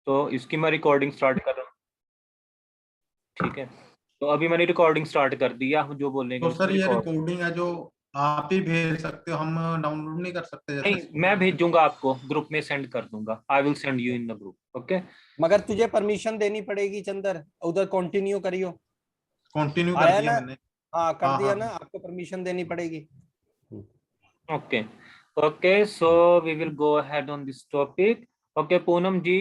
तो इसकी मैं रिकॉर्डिंग स्टार्ट कर रहा हूँ, ठीक है। तो अभी मैंने रिकॉर्डिंग स्टार्ट कर दिया, हम जो बोलेंगे तो उसमें सर ये रिकॉर्ड। रिकॉर्डिंग है जो आप ही भेज सकते हो, हम डाउनलोड नहीं कर सकते जैसे? नहीं, मैं भेजूंगा आपको, ग्रुप में सेंड कर दूंगा। I will send you in the group, okay. मगर तुझे परमिशन देनी पड़ेगी चंदर, उधर कंटिन्यू करियो। कंटिन्यू कर आया दिया ना? मैंने। हाँ कर हाँ दिया हाँ। ना, आपको परमिशन देनी पड़ेगी। Okay okay, so we will go ahead on this topic. Okay Poonam ji,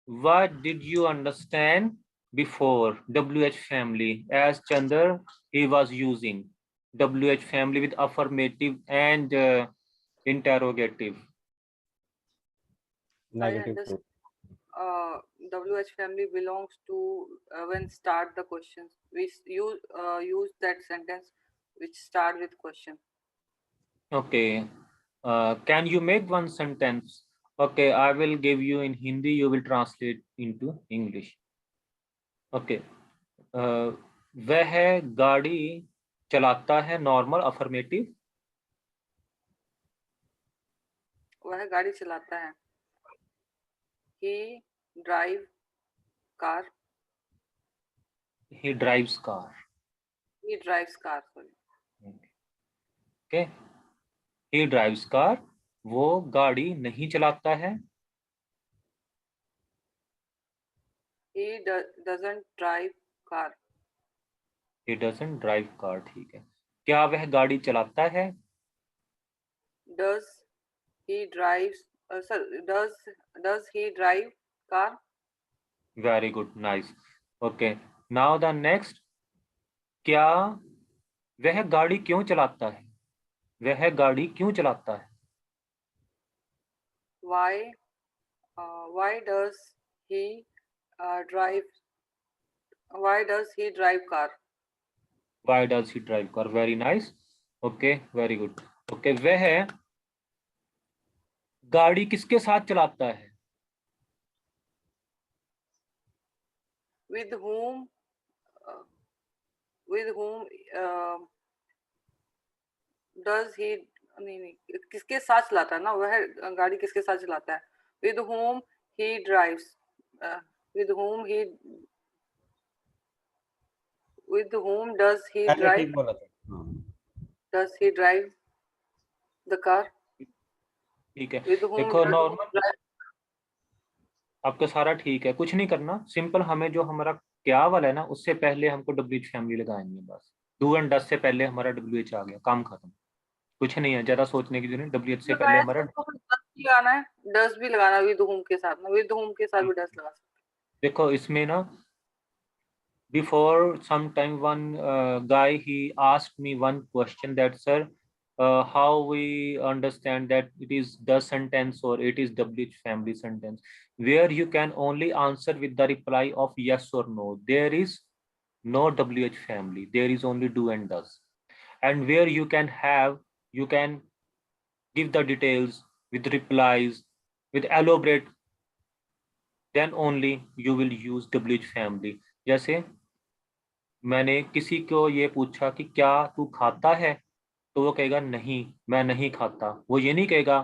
what did you understand before WH family, as Chandar he was using WH family with affirmative and interrogative. I negative understand. WH family belongs to when start the questions. We use that sentence which start with question. Okay, can you make one sentence? Okay, I will give you in Hindi, you will translate into English. Okay, वह गाड़ी चलाता है, normal affirmative. वह गाड़ी चलाता है। He drive car. He drives car. He drives car. Sorry. Okay, he drives car. वो गाड़ी नहीं चलाता है। He doesn't drive car. He doesn't drive car, ठीक है। क्या वह गाड़ी चलाता है? Does he drives? Sir, does he drive car? Very good, nice. Okay, now the next, क्या वह गाड़ी क्यों चलाता है? वह गाड़ी क्यों चलाता है? Why does he drive? Why does he drive car? Why does he drive car? Very nice. Okay, very good. Okay, वह गाड़ी किसके साथ चलाता है? With whom? With whom does he? नहीं, किसके साथ चलाता है ना, वह गाड़ी किसके साथ चलाता है? With whom he drives? With whom he? With whom does he पहले drive? ठीक बोला था। Does he drive the car? ठीक है, With whom देखो does he नॉर्मल drive? आपका सारा ठीक है, कुछ नहीं करना, सिंपल हमें जो हमारा क्या वाला है ना, उससे पहले हमको WH फैमिली लगाएंगे बस। डू एंड डस से पहले हमारा WH आ गया, काम खत्म। कुछ नहीं है, ज्यादा सोचने की जरूरत नहीं। WH से पहले हमारा does भी लगाना है, does भी लगाना with whom के साथ में, with whom के साथ भी does लगा सकते। देखो इसमें ना, before some time one guy he asked me one question that sir, how we understand that it is the sentence or it is WH family sentence, where you can only answer with the reply of yes or no. There is no WH family, there is only do and does. And where you can give the details with replies, with elaborate, then only you will use WH family. जैसे मैंने किसी को ये पूछा कि क्या तू खाता है, तो वो कहेगा नहीं मैं नहीं खाता। वो ये नहीं कहेगा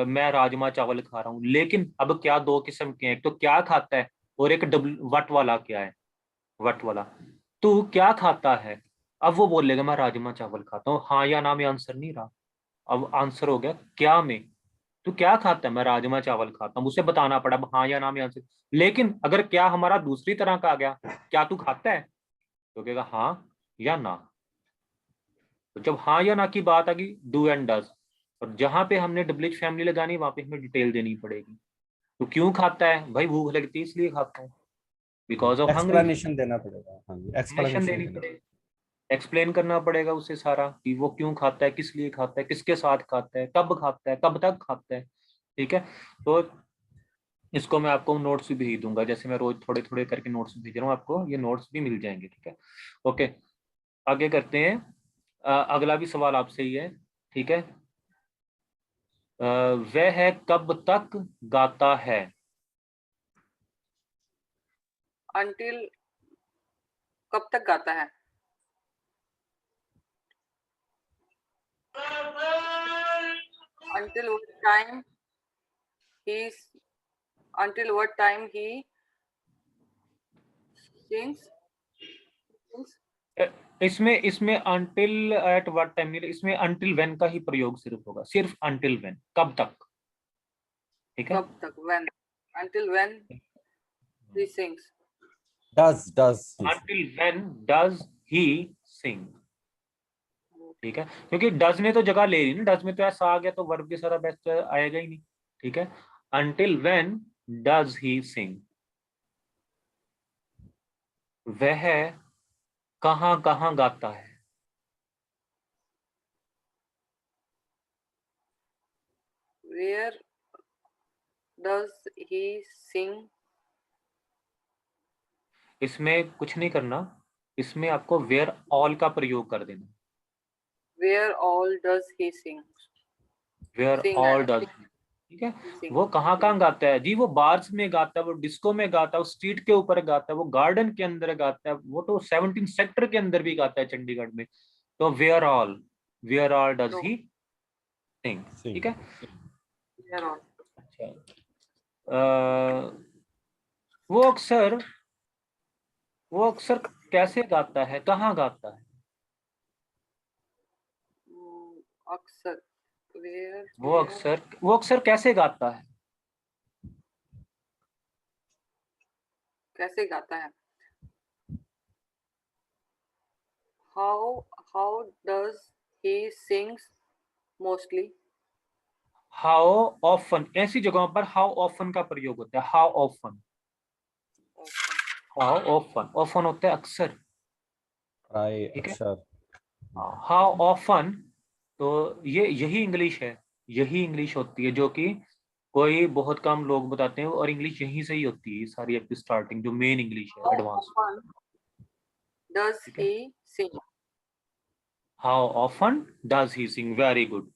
मैं राजमा चावल खा रहा हूँ। लेकिन अब क्या दो किस्म के हैं, एक तो क्या खाता है और एक वट वाला क्या है, वट वाला। तू क्या खाता है, अब वो बोलेगा मैं राजमा चावल खाता हूँ, हाँ या ना में आंसर नहीं रहा। अब आंसर हो गया क्या में। तू क्या खाता है, मैं राजमा चावल खाता हूँ, उसे बताना पड़ा हाँ या ना में आंसर। लेकिन अगर क्या हमारा दूसरी तरह का आ गया, क्या तू खाता है, तो कहेगा हाँ या ना। तो जब हाँ या ना की बात आ गई, डू एंड डज, और जहां पे हमने WH फैमिली लगानी वहां पे हमें डिटेल देनी पड़ेगी। तो क्यों खाता है भाई, भूख लगती है इसलिए खाता है, बिकॉज ऑफ हंग्री। एक्सप्लेनेशन देना पड़ेगा। हाँ जी, एक्सप्लेनेशन एक्सप्लेनेशन देनी देना। पड़ेगी, एक्सप्लेन करना पड़ेगा उसे सारा कि वो क्यों खाता है, किस लिए खाता है, किसके साथ खाता है, कब खाता है, कब तक खाता है। ठीक है, तो इसको मैं आपको नोट्स भी भेज दूंगा, जैसे मैं रोज थोड़े थोड़े करके नोट्स भेज रहा हूँ आपको, ये नोट्स भी मिल जाएंगे। ठीक है, ओके आगे करते हैं। अगला भी सवाल आपसे ही है, ठीक है। वह कब तक गाता है? Until कब तक गाता है? Until what time he's until what time he sings? इसमें इसमें until at what time नहीं, इसमें until when का ही प्रयोग सिर्फ होगा, सिर्फ until when, कब तक, ठीक है? कब तक? When? Until when he sings? does Until when does he sing, ठीक है? क्योंकि does ने तो जगह ले ली ना, does में तो ऐसा आ गया तो वर्ब के सारा बेस्ट आएगा ही नहीं, ठीक है? Until when does he sing, वह कहाँ कहाँ गाता है, Where does he sing? इसमें कुछ नहीं करना, इसमें आपको where all का प्रयोग कर देना, Where all does he sing? where Sing all and does, ठीक है? sing. वो कहाँ कहाँ गाता है जी? वो बार्स में गाता है, वो डिस्को में गाता है, वो स्ट्रीट के ऊपर गाता है, वो गार्डन के अंदर गाता है, वो तो 17 सेक्टर के अंदर भी गाता है चंडीगढ़ में। तो वेयर ऑल डज No. ही सिंग, ठीक है? Where all? अच्छा, वो अक्सर कैसे गाता है, कहाँ गाता है? अक्सर। Where? वो अक्सर कैसे गाता है? कैसे गाता है? How does he sings mostly? How often, ऐसी जगहों पर हाउ ऑफन का प्रयोग होता है, हाउ ऑफन होता है अक्सर, प्राय ठीक है? अक्षर हाउ ऑफन, तो ये यही इंग्लिश होती है जो कि कोई बहुत कम लोग बताते हैं, और इंग्लिश यहीं से ही होती है सारी आपकी स्टार्टिंग, जो मेन इंग्लिश है एडवांस। Does ठीक है? he sing? How often does he sing, very good.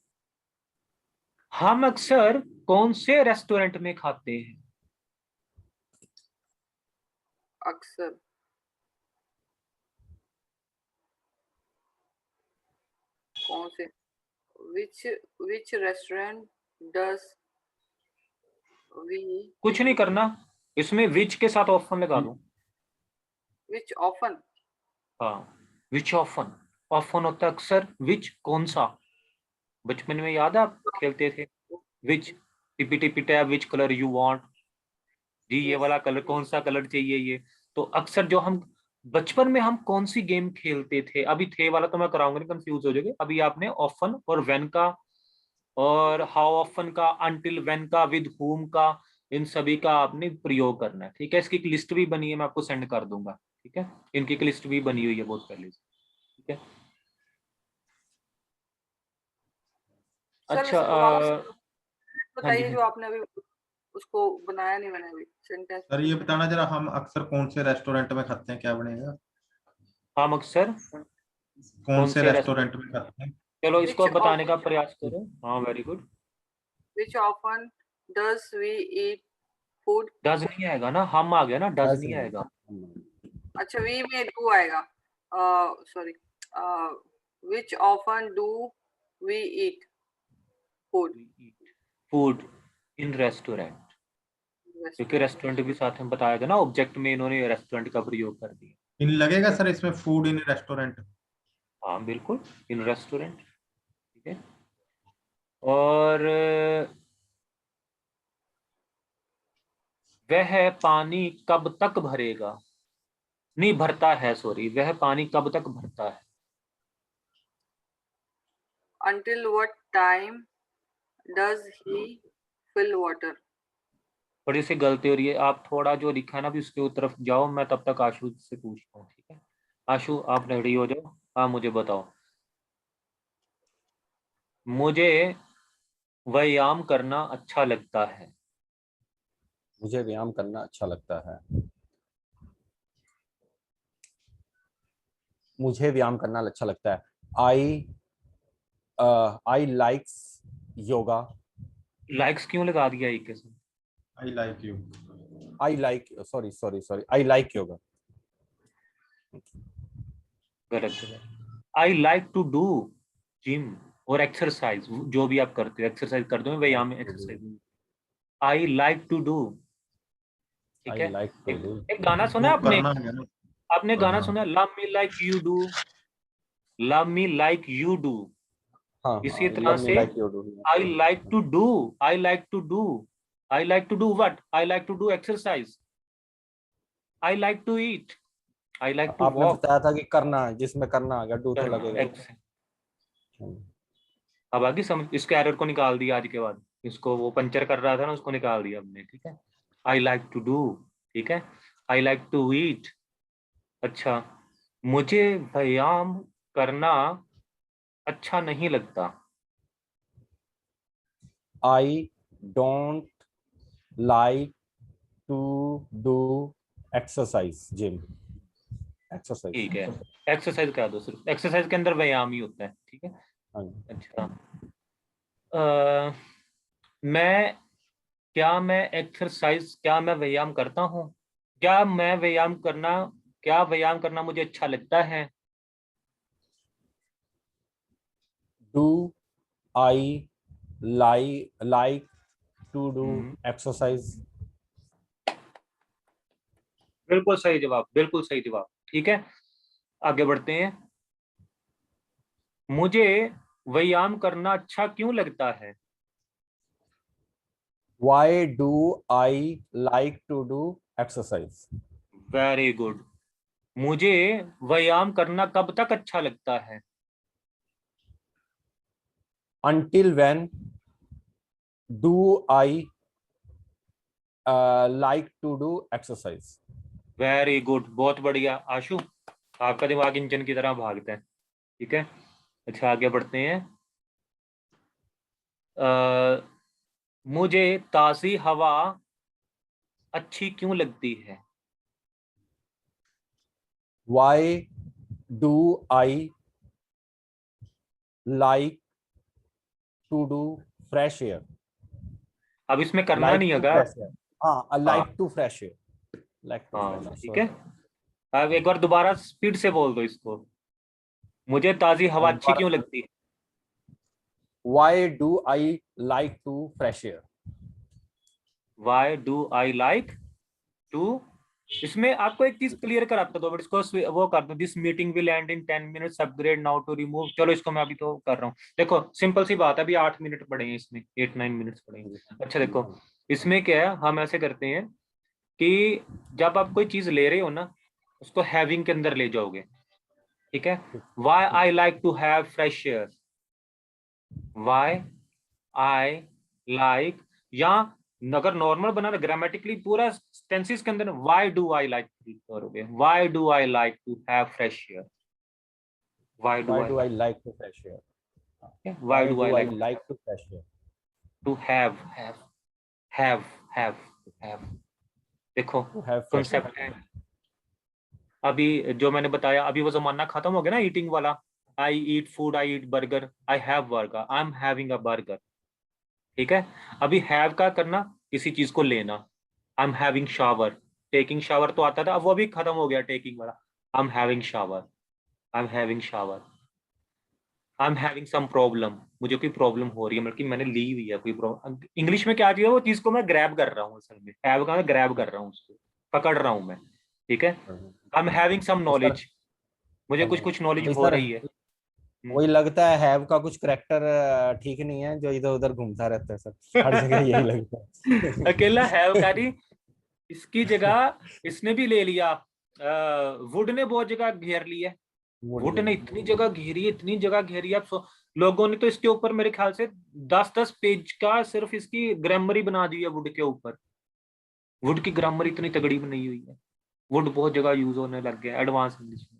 हम अक्सर कौन से रेस्टोरेंट में खाते हैं? अक्सर। कौन से? Which restaurant does we? कुछ नहीं करना, इसमें विच के साथ ऑफन लगा दो। Which often? हाँ, विच ऑफन, ऑफन होता है अक्सर, विच कौन सा। बचपन में याद है आप खेलते थे, which tippy tippy tap, which colour you want, जी ये Yes. वाला कलर, कौन सा कलर चाहिए ये। तो अक्सर जो हम बचपन में हम कौन सी गेम खेलते थे, अभी थे वाला तो मैं कराऊंगा नहीं, कंफ्यूज हो जाओगे। अभी आपने ऑफन और व्हेन का और हाउ ऑफन का, अनटिल व्हेन का, विद हुम का, इन सभी का आपने प्रयोग करना है, ठीक है? इसकी एक लिस्ट भी बनी है, मैं आपको सेंड कर दूंगा, ठीक है? इनकी एक लिस्ट भी बनी हुई है बहुत पहले से, ठीक है? सर अच्छा, वापस हाँ जी, बताइए हाँ जो जी। आपने अभी उसको बनाया नहीं, मैंने अभी सेंटेंस। सर ये बताना जरा, हम अक्सर कौन से रेस्टोरेंट में खाते हैं, क्या बनेगा? हम अक्सर कौन से रेस्टोरेंट में खाते हैं? चलो इसको Which बताने का often, प्रयास करो। हाँ, very good. which often does we eat food? Does नहीं आएगा ना, हम आ गया ना, डज does नहीं नहीं। आएगा। अच्छा, we में do आएगा। Sorry. Which often do we eat food? Food in restaurant, क्योंकि रेस्टोरेंट भी साथ में बताया गया ना, ऑब्जेक्ट में इन्होंने रेस्टोरेंट का प्रयोग कर दिया। इन लगेगा सर इसमें, फूड इन रेस्टोरेंट? हाँ बिल्कुल, इन रेस्टोरेंट, ठीक है? और वह पानी कब तक भरेगा, नहीं भरता है, सॉरी, वह पानी कब तक भरता है? Until what time does he fill water? थोड़ी सी गलती हो रही है, आप थोड़ा जो लिखा है ना अभी उसके तरफ जाओ, मैं तब तक आशु से पूछता हूँ, ठीक है? आशु आप रेडी हो जाओ, हाँ मुझे बताओ। मुझे व्यायाम करना अच्छा लगता है। मुझे व्यायाम करना अच्छा लगता है। मुझे व्यायाम करना अच्छा लगता है। आई लाइक्स योगा। लाइक्स क्यों लगा दिया एक के साथ? I like you. I like, sorry, I like yoga. गलत जगह। I like to do gym और एक्सरसाइज, जो भी आप करते हो एक्सरसाइज करते हो, व्यायाम में exercise. I like to do ठीक I है। like to do. एक गाना सुना वो है आपने? करना है ना। आपने गाना हाँ। सुना, love me like you do, love me like you do. हाँ इसी हाँ, तरह love me से like you do. I like to do, I like to do, I like to do what, I like to do exercise, I like to eat, I like to आपने walk. बताया था कि करना है, जिसमें करना आ गया, डू तो लगेगा। अब आगे समझ, इसके एरर को निकाल दिया आज के बाद, इसको वो पंचर कर रहा था ना, उसको निकाल दिया हमने। ठीक है, आई लाइक टू डू, ठीक है, आई लाइक टू ईट। अच्छा, मुझे व्यायाम करना अच्छा नहीं लगता। I don't like to do exercise, gym exercise. ठीक है, एक्सरसाइज करा दो, सिर्फ एक्सरसाइज के अंदर व्यायाम ही होता है। ठीक है। हाँ, अच्छा, मैं, क्या मैं एक्सरसाइज, क्या मैं व्यायाम करता हूँ? क्या मैं व्यायाम करना, क्या व्यायाम करना मुझे अच्छा लगता है? do I like to do exercise? बिल्कुल सही जवाब, बिल्कुल सही जवाब। ठीक है, आगे बढ़ते हैं। मुझे व्यायाम करना अच्छा क्यों लगता है? Why do I like to do exercise? Very good. मुझे व्यायाम करना कब तक अच्छा लगता है? Until when do I like to do exercise? Very good, बहुत बढ़िया आशु, आपका दिमाग इंजन की तरह भागता है। ठीक है, अच्छा आगे बढ़ते हैं। मुझे ताज़ी हवा अच्छी क्यों लगती है? Why do I like to do fresh air? अब इसमें करना Like नहीं to होगा। fresh air. हाँ, like to fresh air. Like to fresh हाँ air. ठीक Sorry. है, अब एक बार दोबारा स्पीड से बोल दो इसको। मुझे ताज़ी हवा अच्छी क्यों लगती है? Why do I like to fresh air? Why do I like to, इसमें आपको एक चीज क्लियर कराता दो मिनट, इसको वो कर दो, this meeting will end in 10 minutes, upgrade now to remove. चलो इसको मैं अभी तो कर रहा हूँ। देखो सिंपल सी बात है, अभी 8 मिनट पड़े हैं इसमें, 8-9 मिनट्स पड़े हैं। अच्छा देखो, इसमें क्या है, हम ऐसे करते हैं कि जब आप कोई चीज ले रहे हो ना, उसको हैविंग के अंदर ले जाओगे। ठीक है, why I like to have fresh air, why I like, या अगर नॉर्मल बना ग्रामेटिकली पूरा टेंसेस के अंदर, व्हाई डू आई लाइक करोगे, why do I like to have fresh air, why do Why I do I like, like to fresh air? Why Why do I do I like like to fresh air? To have, have have have. देखो To have fresh air. Concept है। अभी जो मैंने बताया, अभी वो जमाना खत्म हो गया ना ईटिंग वाला, I eat food, I eat burger, I have burger, I am having a burger. ठीक है, अभी हैव का करना किसी चीज को लेना, आई am having shower, taking shower तो आता था, अब वो भी खत्म हो गया टेकिंग वाला। I am having shower, I am having shower, I am having some problem, मुझे कोई प्रॉब्लम हो रही है, मतलब कि मैंने ली हुई है कोई प्रॉब्लम। इंग्लिश में क्या चीज है, वो चीज को मैं ग्रैब कर रहा हूँ, असल में हैव का मैं ग्रैब कर रहा हूँ, उसको पकड़ रहा हूँ मैं। ठीक है, आई एम हैविंग सम तो सर, नॉलेज, मुझे कुछ नॉलेज भाई हो सर, रही है। वही लगता है हैव का कुछ करेक्टर ठीक नहीं है, जो इधर उधर घूमता रहता है सर, हर जगह यही लगता है। अकेला हैव का नहीं, इसकी जगह इसने भी ले लिया, वुड ने बहुत जगह घेर ली है। वुड ने इतनी जगह घेरी है, इतनी जगह घेरी है, लोगों ने तो इसके ऊपर मेरे ख्याल से 10-10 पेज का सिर्फ इसकी ग्रामर ही बना दी है वुड के ऊपर। वुड की ग्रामर इतनी तगड़ी बनी हुई है, वुड बहुत जगह यूज होने लग गया एडवांस इंग्लिश में।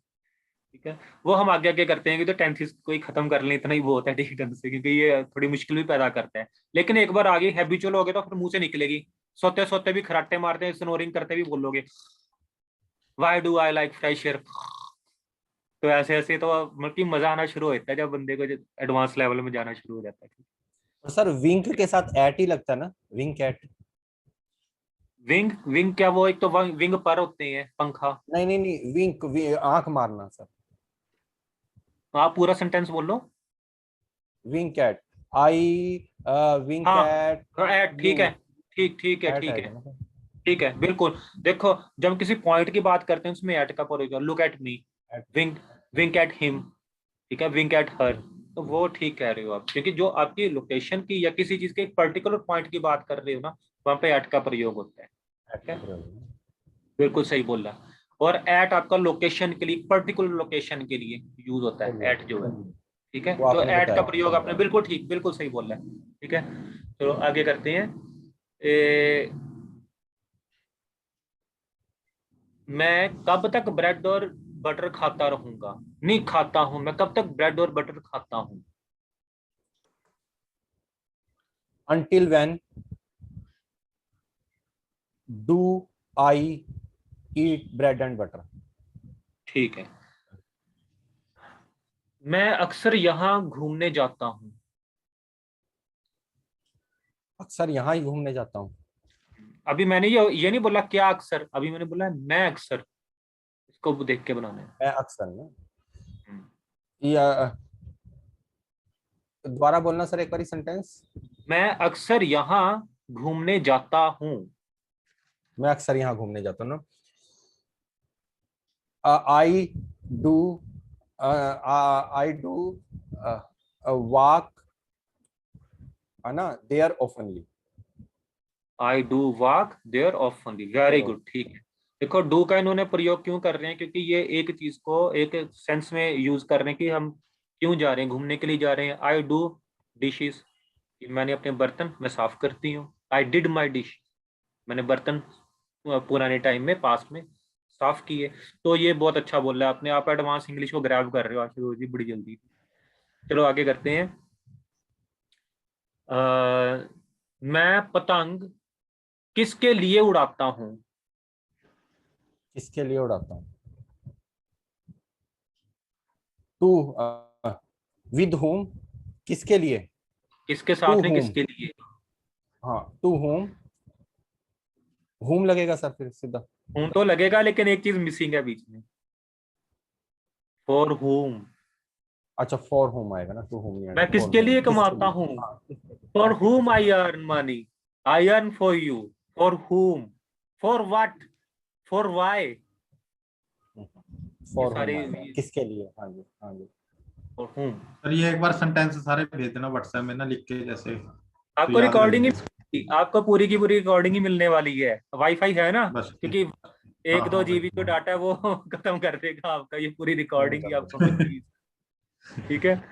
ठीक है, वो हम आगे आगे करते हैं कि तो टेंसेस को ही खत्म कर लें, इतना ही बहुत है ठीक ढंग से, क्योंकि ये थोड़ी मुश्किल भी पैदा करता है। लेकिन एक बार आगे हैबिचुअल हो गए तो फिर मुंह से निकलेगी, सोते सोते भी खराटे मारते हैं, स्नोरिंग करते भी बोलोगे, why do I like fresh air. तो ऐसे ऐसे तो मतलब कि मजा आना शुरू होता है जब बंदे को एडवांस लेवल में जाना शुरू हो जाता है। तो सर विंक के साथ एट ही लगता है ना, विंक एट? विंग, विंग क्या, वो एक तो विंग पर होते हैं पंखा। नहीं नहीं नहीं, विंक आंख मारना सर। आप पूरा सेंटेंस बोल लो। विंक एट, आई विंक हाँ एट हाँ, यू, ठीक है, ठीक ठीक है, एट ठीक आएगा है। ना? ठीक है, बिल्कुल। देखो जब किसी पॉइंट की बात करते हैं उसमें एट का प्रयोग, look at me, wink wink at him, ठीक है, विंक एट हर, तो वो ठीक कह रहे हो आप, क्योंकि जो आपकी लोकेशन की या किसी चीज के एक पर्टिकुलर पॉइंट की बात कर रहे हो ना, वहां पे एट का प्रयोग होता है। ठीक है, बिल्कुल सही बोल रहा। और एट आपका लोकेशन के लिए, पर्टिकुलर लोकेशन के लिए यूज होता है एट जो है। ठीक है, वो तो आपने एट का बताया। प्रयोग आपने बिल्कुल ठीक, बिल्कुल सही बोला है। ठीक है, चलो आगे करते हैं। मैं कब तक ब्रेड और बटर खाता रहूंगा, नहीं खाता हूं, मैं कब तक ब्रेड और बटर खाता हूं। Until when do I eat bread and butter? ठीक है, मैं अक्सर यहाँ घूमने जाता हूँ। अक्सर यहाँ ही घूमने जाता हूँ। अभी मैंने ये नहीं बोला क्या अक्सर, अभी मैंने बोला मैं अक्सर, इसको देख के बनाना है। मैं अक्सर ना, हम्म। या दोबारा बोलना सर एक बार सेंटेंस। मैं अक्सर यहाँ घूमने जाता हूँ। मैं अक्सर यहाँ घूमने जाता हूँ ना। I do I do walk, है ना, there oftenly. I do walk there oftenly, very good. ठीक है, देखो डू का इन्होंने प्रयोग क्यों कर रहे हैं, क्योंकि ये एक चीज को एक सेंस में यूज कर रहे हैं कि हम क्यों जा रहे हैं, घूमने के लिए जा रहे हैं। आई डू डिशेस, मैंने अपने बर्तन मैं साफ करती हूँ। आई डिड माई डिश, मैंने बर्तन पुराने टाइम में पास में साफ किए। तो ये बहुत अच्छा बोल रहा है आपने, आप एडवांस इंग्लिश को ग्रैब कर रहे हो आशुतोष जी बड़ी जल्दी। चलो आगे करते हैं। मैं पतंग किसके लिए उड़ाता हूँ। किसके लिए उड़ाता हूँ? टू विद होम, किसके लिए? किसके टू साथ में, होम, किसके लिए। हाँ टू होम, होम लगेगा सर फिर सीधा। हूं तो लगेगा, लेकिन एक चीज मिसिंग है बीच में, फॉर होम। अच्छा फॉर होम आएगा ना, टू होम नहीं आएगा, मैं फॉर किसके होम लिए किसके कमाता लिए, हूँ, हाँ किसके लिए, फॉर हाँ ठीक है whom sir. I earn money, I earn for you, for whom, for what, for why, ये फॉर सारे होम आएगा, किसके लिए, हाँ जी हाँ जी। for whom। सर ये एक बार सेंटेंस सारे भेज देना व्हाट्सएप में ना, लिख के जैसे, तो आपको याद रिकॉर्डिंग ही, रहेंगे। आपको पूरी की पूरी रिकॉर्डिंग ही मिलने वाली है, वाईफाई है ना, बस क्योंकि हाँ एक दो हाँ भाई जीबी जो हाँ। डाटा है वो खत्म कर देगा आपका, ये पूरी रिकॉर्डिंग ही आपको मिल कर रही है। ठीक है,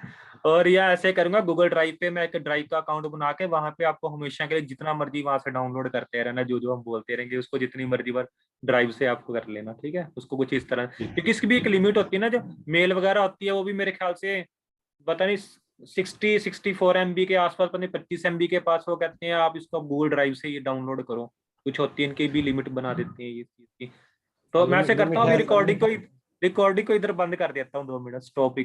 और या ऐसे करूंगा, गूगल ड्राइव पे मैं एक ड्राइव का अकाउंट बना के वहां पे आपको हमेशा के लिए जितना मर्जी वहां से डाउनलोड करते रहना, जो जो हम बोलते रहेंगे उसको जितनी मर्जी बार ड्राइव से आपको कर लेना। ठीक है, उसको कुछ इस तरह, ठीक। क्योंकि इसकी भी एक लिमिट होती है ना, जो मेल वगैरह होती है वो भी मेरे ख्याल से पता नहीं 64 MB के आसपास, पता नहीं 25 MB के पास, वो कहते हैं आप इसको गूगल ड्राइव से ये डाउनलोड करो, कुछ होती है इनकी भी लिमिट बना देते हैं ये चीज की। तो मैं ऐसे करता लिमिट हूँ, अभी है सर। रिकॉर्डिंग को इधर बंद कर देता हूँ, 2 मिनट स्टॉप।